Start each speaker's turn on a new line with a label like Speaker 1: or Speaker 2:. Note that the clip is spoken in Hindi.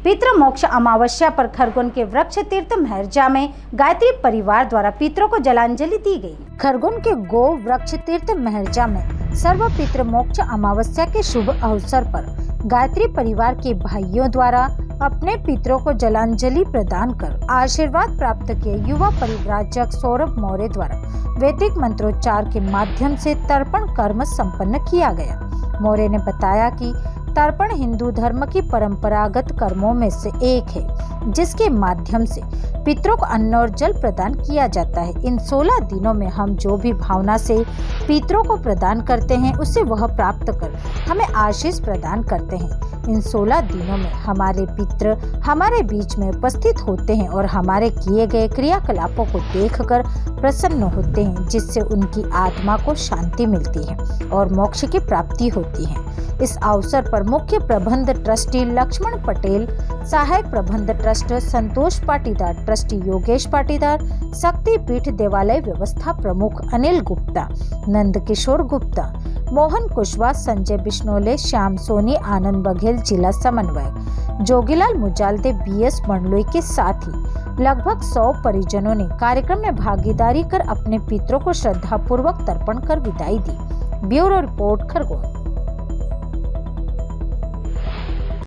Speaker 1: पितृ मोक्ष अमावस्या पर खरगोन के वृक्ष तीर्थ महरजा में गायत्री परिवार द्वारा पितरों को जलांजलि दी गई। खरगोन के गो वृक्ष तीर्थ महरजा में सर्व पितृ मोक्ष अमावस्या के शुभ अवसर पर गायत्री परिवार के भाइयों द्वारा अपने पितरों को जलांजलि प्रदान कर आशीर्वाद प्राप्त किए। युवा परिव्राजक सौरभ मौर्य द्वारा वैदिक मंत्रोच्चार के माध्यम से तर्पण कर्म संपन्न किया गया। मौर्य ने बताया कि तर्पण हिंदू धर्म की परंपरागत कर्मों में से एक है, जिसके माध्यम से पितरों को अन्न और जल प्रदान किया जाता है। इन 16 दिनों में हम जो भी भावना से पितरों को प्रदान करते हैं, उससे वह प्राप्त कर हमें आशीष प्रदान करते हैं। इन 16 दिनों में हमारे पितृ हमारे बीच में उपस्थित होते हैं और हमारे किए गए क्रियाकलापों को देखकर प्रसन्न होते हैं, जिससे उनकी आत्मा को शांति मिलती है और मोक्ष की प्राप्ति होती है। इस अवसर पर मुख्य प्रबंध ट्रस्टी लक्ष्मण पटेल, सहायक प्रबंध ट्रस्ट संतोष पाटीदार, ट्रस्टी योगेश पाटीदार, शक्तिपीठ देवालय व्यवस्था प्रमुख अनिल गुप्ता, नंद किशोर गुप्ता, मोहन कुशवाहा, संजय बिश्नोले, श्याम सोनी, आनंद बघेल, जिला समन्वयक जोगीलाल मुजालदे, बीएस मंडलोई के साथ ही लगभग 100 परिजनों ने कार्यक्रम में भागीदारी कर अपने पितरों को श्रद्धापूर्वक तर्पण कर विदाई दी। Bureau report, Khargone.